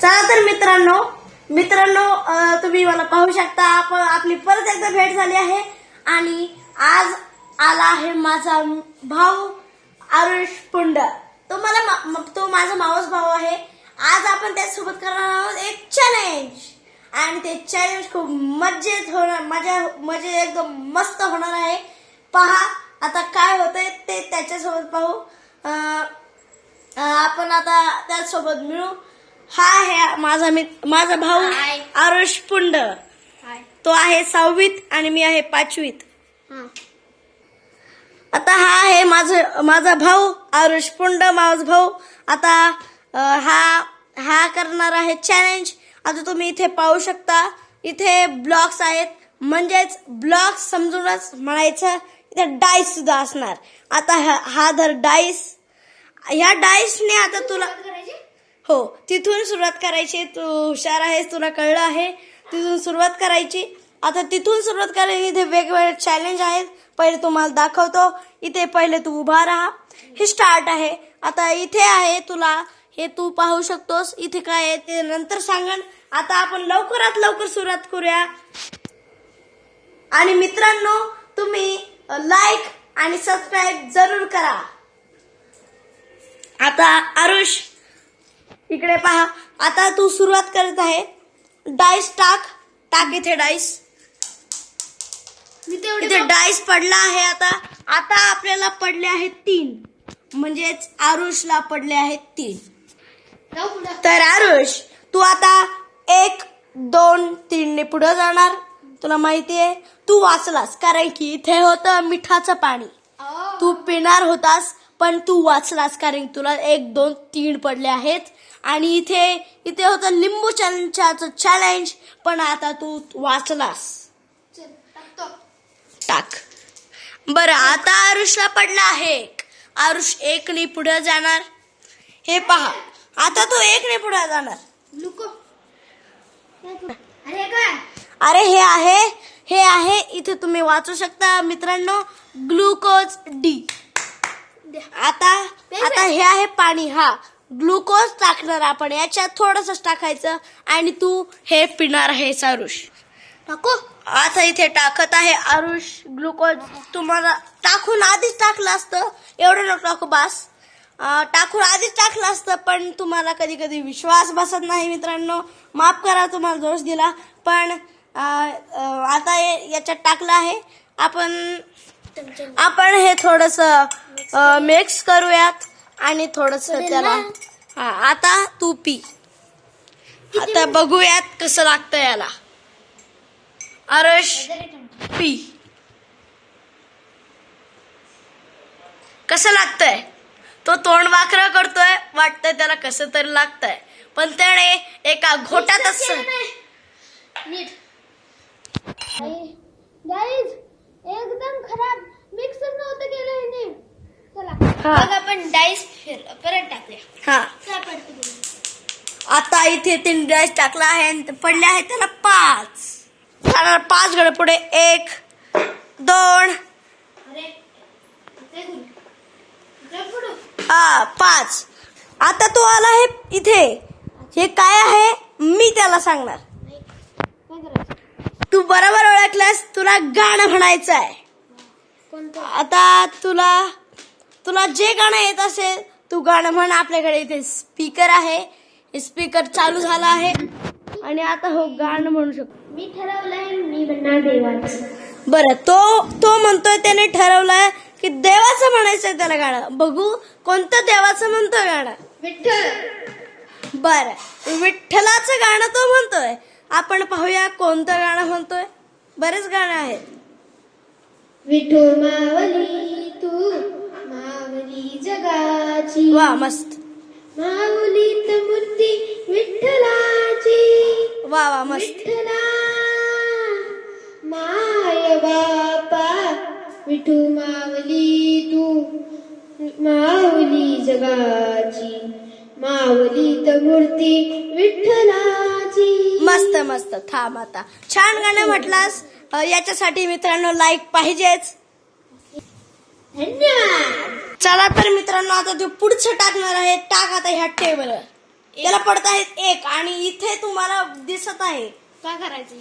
चला तर मित्रांनो तुम्ही मला पाहू शकता. आपण आपली परत एकदा भेट झाली आहे आणि आज आला आहे माझा भाऊ आरुष पुंड. तो माझा मावस भाऊ आहे. आज आपण त्याच्यासोबत करणार आहोत एक चॅलेंज आणि ते चॅलेंज खूप मजेत होणार, मजा एकदम मस्त होणार आहे. पहा आता काय होतंय ते त्याच्यासोबत पाहू. आपण आता त्याच्यासोबत मिळू. हा आहे माझा भाऊ आरुष पुंड. तो आहे 6वीत आणि मी आहे 5वीत. आता हा आहे माझा भाऊ आरुष पुंड, मावस भाऊ. आता हा करणार आहे चॅलेंज. आता तुम्ही इथे पाहू शकता, इथे ब्लॉक्स आहेत, म्हणजेच ब्लॉक्स समजूनच म्हणायचं. इथे डाईस सुद्धा असणार. आता हा धर डाईस. ह्या डाईसने आता तुला हो तिथून सुरुवात करायची. तू हुशार आहेस, तुला कळलं आहे. तिथून सुरुवात करायची. आता तिथून सुरुवात करायची. इथे वेगवेगळे चॅलेंज आहेत. पहिले तुम्हाला दाखवतो. इथे पहिले तू उभा राहा. हे स्टार्ट आहे. आता इथे आहे, तुला हे तू पाहू शकतोस. इथे काय आहे ते नंतर सांगन. आता आपण लवकरात लवकर सुरुवात करूया. आणि मित्रांनो, तुम्ही लाईक आणि सबस्क्राईब जरूर करा. आता आरुष इकडे पहा. आता तू सुरुवात करत आहे. डाईस टाक इथे डाईस. इथे डाईस पडला आहे. आता आपल्याला पडले आहेत 3, म्हणजेच आरुषला पडले आहेत 3. तर आरुष तू आता 1, 2, 3 ने पुढे जाणार. तुला माहिती आहे तू वाचलास, कारण की इथे होतं मिठाचं पाणी. तू पिणार होतास पण तू वाचलास, कारण तुला 1, 2, 3 पडले आहेत. आणि इथे होतं लिंबू चमच्याचं चॅलेंज, पण आता तू वाचलास. टाक. बरं, आता आरुषला पडला आहे 1. आरुष 1 ने पुढे जाणार. हे पहा, आता तू 1 ने पुढे जाणार. अरे हे आहे इथे तुम्ही वाचू शकता मित्रांनो, ग्लुकोज डी. आता हे आहे पाणी. हा ग्लुकोज टाकणार आपण, याच्यात थोडंसं टाकायचं आणि तू हे पिणार आहेस आरुष. टाकू. आता इथे टाकत आहे आरुष ग्लुकोज. तुम्हाला टाकून आधीच टाकलं असतं, एवढं नको टाकू, बस. टाकून आधीच टाकलं असतं, पण तुम्हाला कधी कधी विश्वास बसत नाही मित्रांनो. माफ करा तुम्हाला दोष दिला, पण आता याच्यात टाकलं आहे. आपण हे थोडंसं मिक्स करूयात आणि थोडंसं त्याला. आता तू पी. आता बघूयात कसं लागतं याला. आरुष पी. कसं लागतंय? तो तोंड वाकरं करतोय, वाटतंय त्याला कसं तरी लागतंय, पण त्याने एका घोटातच एकदम खराब मिक्सर नव्हतं केलं ह्याने. चला मग आपण डाईस परत टाकूया. हा. आता इथे 3 डाईस टाकला आहे आणि पडले आहेत त्याला 5. 5 गड पुढे 1, 2, 5. आता तो आला आहे इथे. हे काय आहे मी त्याला सांगणार. तू बरोबर ओळखलास. तुला गाणं म्हणायचं आहे. आता तुला जे गाणं येत असेल तू गाणं म्हण. आपल्याकडे इथे स्पीकर आहे. स्पीकर चालू झाला आहे आणि आता हो गाणं म्हणू शकतो. मी ठरवलंय मी म्हणणार देवाचं. बरं, तो म्हणतोय, त्याने ठरवलंय की देवाचं म्हणायचंय त्याला गाणं. बघू कोणतं देवाचं म्हणतोय गाणं. विठ्ठल. बरं, विठ्ठलाचं गाणं तो म्हणतोय. आपण पाहूया कोणतं गाणं म्हणतोय. बरेच गाणं आहेत. विठू मावली तू मावली जगाची. वा, मस्त. माऊलीत मूर्ती विठ्ठलाची. वा मस्त. विठ्ठला माय बापा विठू मावली तू माऊली जगाची. माऊलीत मूर्ती विठ्ठलाची. मस्त. थांब, आता छान गाणं म्हटलास. याच्यासाठी मित्रांनो लाईक पाहिजेच. धन्यवाद. चला तर मित्रांनो, आता तू पुढचं टाकणार आहे. टाक आता ह्या टेबल. त्याला पडत आहेत 1 आणि इथे तुम्हाला दिसत आहे. काय करायचं?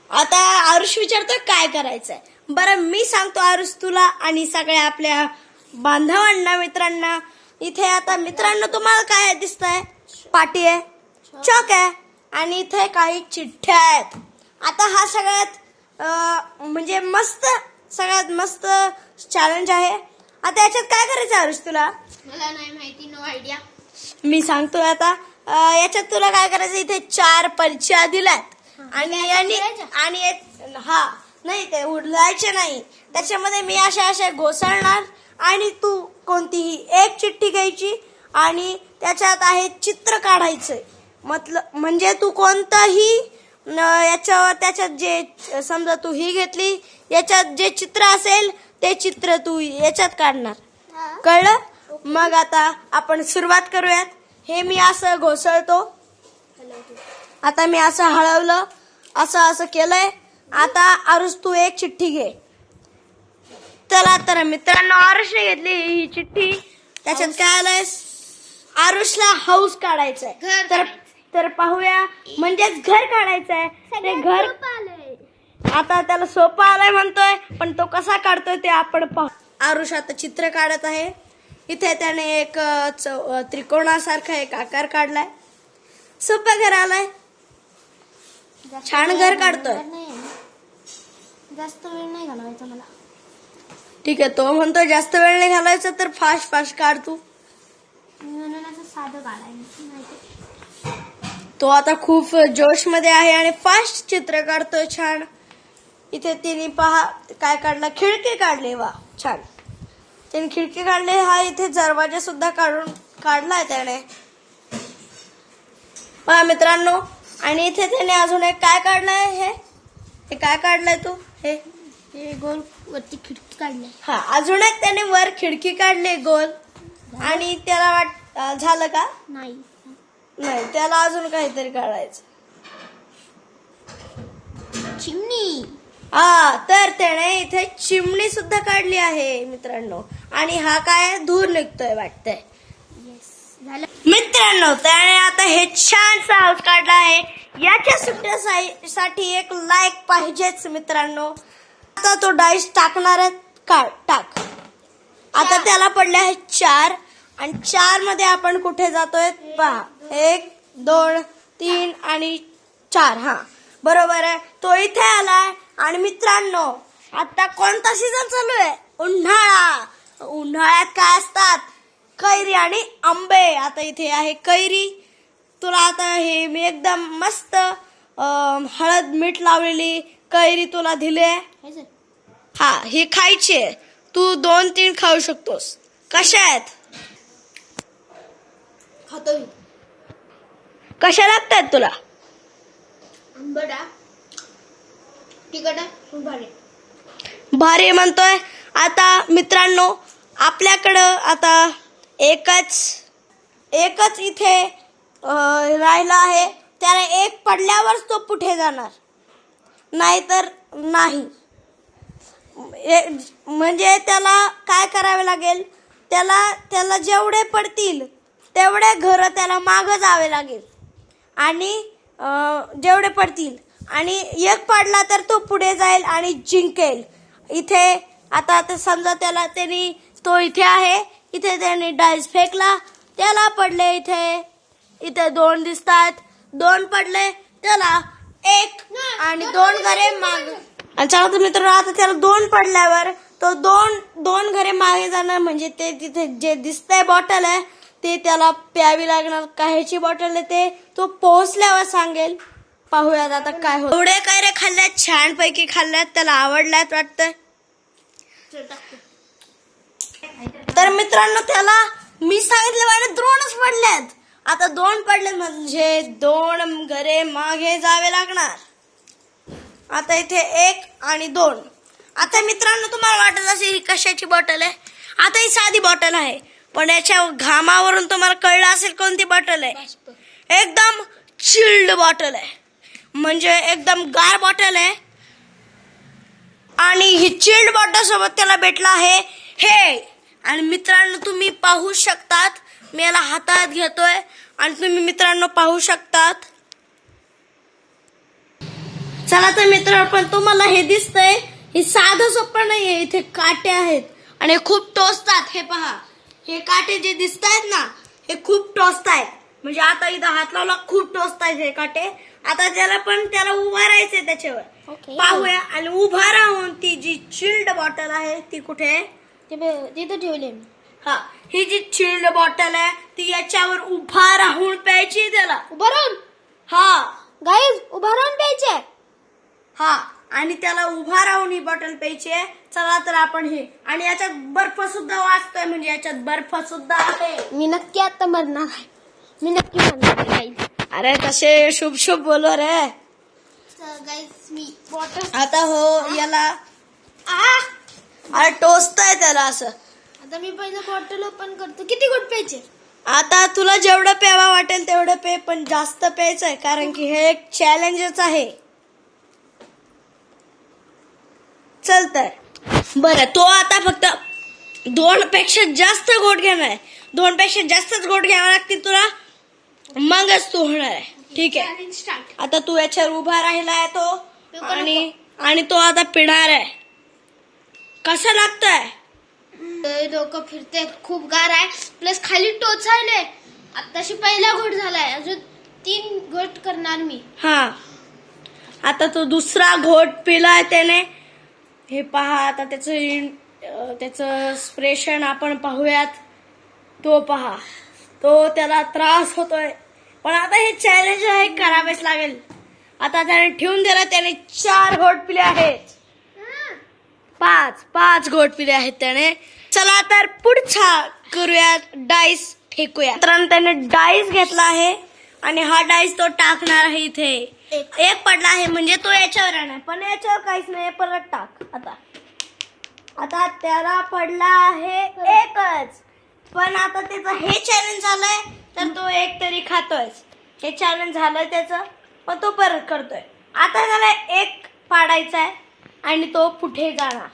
आता आरुष विचारतोय काय करायचंय. बरं मी सांगतो आरुष तुला आणि सगळ्या आपल्या बांधवांना मित्रांना. इथे आता मित्रांनो तुम्हाला काय दिसतंय? पाटी आहे, चॉक आहे आणि इथे काही चिठ्ठ्या आहेत. आता हा सगळ्यात म्हणजे सगळ्यात मस्त चॅलेंज आहे. आता याच्यात काय करायचं आरुष तुला? मला नाही माहिती, नो आयडिया. मी सांगतोय आता. याच्यात तुला काय करायचं, इथे 4 पर्च्या दिल्यात आणि हा नाही ते उडलायचे नाही. त्याच्यामध्ये मी अशा घोसळणार आणि तू कोणतीही एक चिठ्ठी घ्यायची आणि त्याच्यात आहे चित्र काढायचंय. म्हणजे तू कोणताही याच्यावर त्याच्यात जे समजा तू ही घेतली याच्यात जे चित्र असेल ते चित्र तू याच्यात काढणार. कळलं? मग आता आपण सुरुवात करूयात. हे मी असं घोसळतो. आता मी असं हळवलं, असं केलंय. आता आरुष तू एक चिठ्ठी घे. चला तर मित्रांनो आरुषने घेतली ही चिठ्ठी. त्याच्यात काय आलंय? आरुषला हाऊस काढायचंय. तर पाहूया, म्हणजेच घर काढायचंय. ते घर आता त्याला सोपं आलंय म्हणतोय, पण तो कसा काढतोय ते आपण पाहू. आरुष आता चित्र काढत आहे. इथे त्याने एक त्रिकोणासारखा एक आकार काढलाय. सोपं घर आलंय. छान घर काढतोय. जास्त वेळ नाही घालवायचा मला. ठीक आहे, तो म्हणतोय जास्त वेळ नाही घालायचा तर फास्ट काढ तू. म्हणून असं साधं काढायचं माहिती. तो आता खूप जोश मध्ये आहे आणि फास्ट चित्र काढतोय. छान. इथे तिने पहा काय काढला, खिडकी काढली. वा छान, त्याने खिडकी काढली. हा इथे दरवाजा सुद्धा काढलाय त्याने. पहा मित्रांनो, आणि इथे त्याने अजून एक काय काढलंय. हे काय काढलंय तू? हे गोल वरती खिडकी काढली. हा, अजून एक त्याने वर खिडकी काढली गोल. आणि त्याला झालं का? नाही, त्याला अजून काहीतरी काढायचं. चिमणी. हा, तर त्याने इथे चिमणी सुद्धा काढली आहे मित्रांनो. आणि हा काय धूर निघतोय वाटतंय. झालं मित्रांनो, त्याने आता हे छानसा हाऊस काढला आहे. याच्या सुट्ट्यासाठी एक लाईक पाहिजेच मित्रांनो. आता तो डाईस टाकणार आहे. टाक. आता त्याला पडले आहे 4 आणि 4 मध्ये आपण कुठे जातोय पहा. 1 2 3 आणि 4. हा बरोबर आहे, तो इथे आलाय. आणि मित्रांनो आता कोणता सीझन चालू आहे? उन्हाळा. उन्हाळ्यात काय असतात? कैरी आणि आंबे. आता इथे आहे कैरी. तुला आता हे मी एकदम मस्त हळद मीठ लावलेली कैरी तुला दिले. हा, हे खायची आहे. तू 2-3 खाऊ शकतोस. कशा आहेत? खातो. कशा लागतात तुला? आंबट, तिखट, भारी. भारी म्हणतोय. आता मित्रांनो आपल्याकडं आता एकच इथे राहिला आहे. त्याला एक पडल्यावरच तो पुढे जाणार, नाहीतर नाही. म्हणजे त्याला काय करावे लागेल? त्याला जेवढे पडतील तेवढे घर त्याला मागं जावे लागेल. आणि जेवढे पडतील आणि एक पडला तर तो पुढे जाईल आणि जिंकेल. इथे आता समजा तो इथे आहे. इथे त्याने डाईस फेकला, त्याला पडले इथे 2 दिसतात. 2 पडले, त्याला 1 आणि 2 घरे मागे. आणि चला तर मित्रांनो, आता त्याला 2 पडल्यावर तो 2 घरे मागे जाणार. म्हणजे ते तिथे जे दिसतंय बॉटल आहे ते त्याला प्यावी लागणार. काहीची बॉटल आहे ते तो पोहोचल्यावर सांगेल. पाहूयात आता काय होत. एवढे कैरे खाल्ल्यात, छानपैकी खाल्ल्यात, त्याला आवडल्यात वाटतं. तर मित्रांनो त्याला मी सांगितलं 2च पडल्यात. आता 2 पडले म्हणजे 2 घरे मागे जावे लागणार. आता इथे 1 आणि 2. आता मित्रांनो तुम्हाला वाटत असेल ही कशाची बॉटल आहे? आता ही साधी बॉटल आहे, पण याच्या घामावरून तुम्हाला कळलं असेल कोणती बॉटल आहे. एकदम चिल्ड बॉटल आहे, म्हणजे एकदम गार बॉटल आहे. आणि ही चिल्ड बॉटल सोबत त्याला भेटला आहे हे. आणि मित्रांनो तुम्ही पाहू शकतात, मी याला हातात घेतोय आणि तुम्ही मित्रांनो पाहू शकतात. चला तर मित्रांनो, पण तुम्हाला हे दिसतंय, हे साधं सोपं नाहीये. इथे काटे आहेत आणि खूप टोचतात. हे पहा, हे काटे जे दिसत आहेत ना, हे खूप टोचतायत. म्हणजे आता इथं हात लावला, खूप टोचतायत हे काटे. आता त्याला उभा राहायचंय त्याच्यावर. पाहूया. आणि उभा राहून ती जी चिल्ड बॉटल आहे ती कुठे आहे? तिथं ठेवले. हा, ही जी चिल्ड बॉटल आहे ती याच्यावर उभा राहून प्यायची त्याला. उभा राहून. हा गाईज, उभा राहून प्यायचे. हा, आणि त्याला उभा राहून ही बॉटल प्यायची आहे. चला तर आपण हे, आणि याच्यात बर्फ सुद्धा वाचतोय, म्हणजे याच्यात बर्फ सुद्धा आहे. मी नक्की आता मरणार आहे. मी नक्की मरणार आहे गाईज. अरे तसे शुभ शुभ बोलो रे. गाईज, मी बॉटल. आता हो याला अरे टोचताय त्याला असं. आता मी पहिलं बॉटल ओपन करतो. किती गुड प्यायचे? आता तुला जेवढं प्यावा वाटेल तेवढं पे, पण जास्त प्यायचंय, कारण की हे एक चॅलेंजच आहे. चल तर बरं, तो आता फक्त 2 पेक्षा जास्त गोट घेणार आहे. 2 पेक्षा जास्तच गोट घ्यावा लागतील तुला, मगच तू होणार आहे. ठीक आहे. Challenge start. आता तू याच्यावर उभा राहिलाय तो, आणि तो आता पिणार आहे. कसं लागतंय? डोकं फिरते, खूप गार आहे, प्लस खाली टोचायले. आताशी पहिला घोट झालाय, अजून 3 घोट करणार मी. हा, आता तो दुसरा घोट पिलाय त्याने. हे पहा, आता त्याचं एक्सप्रेशन आपण पाहूयात. तो पहा, तो त्याला त्रास होतोय, पण आता हे चॅलेंज आहे, करावेच लागेल. आता त्याने ठेवून दिला. त्याने 4 घोट पिले आहेत. 5 घोट पिले आहेत त्याने. चला तर पुढचा करूयात, डाईस फेकूया. मित्रांनो, त्याने डाईस घेतला आहे आणि हा डाईस तो टाकणार आहे इथे. एक पडला आहे, म्हणजे तो याच्यावर आहे, पण याच्यावर काहीच नाही. परत टाक. आता त्याला पडला आहे एकच, पण आता त्याचं हे चॅलेंज झालंय तर तो एक तरी खातोय. हे चॅलेंज झालंय त्याचं, पण तो परत करतोय. आता त्याला एक पाडायचा आहे आणि तो पुढे जाणार.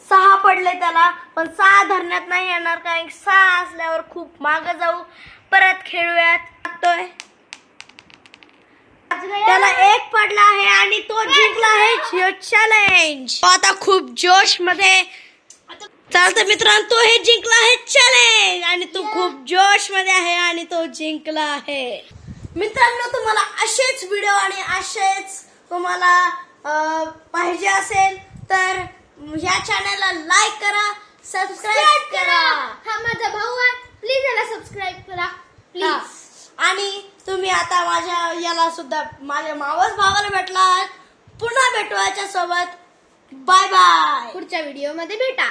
6 पडले त्याला, पण 6 धरण्यात नाही येणार, कारण 6 असल्यावर खूप मागं जाऊ. परत खेळूयात. टाकतोय. त्याला 1 पडला आहे आणि तो जिंकला आहे चॅलेंज. आता खूप जोश मध्ये चालतं मित्रांनो, तो हे जिंकला आहे चॅलेंज, आणि तो खूप जोश मध्ये आहे आणि तो जिंकला आहे. मित्रांनो, तुम्हाला असेच व्हिडिओ आणि असेच तुम्हाला पाहिजे असेल तर या चॅनलला लाईक करा, सबस्क्राईब करा. हा माझा भाऊ आहे, प्लीज याला सबस्क्राईब करा प्लीज. आणि तुम्ही आता याला सुद्धा, माझ्या मावस भावाला भेटला. पुन्हा भेटू याच्या सोबत. Bye bye. पुढच्या व्हिडिओ मध्ये भेटा.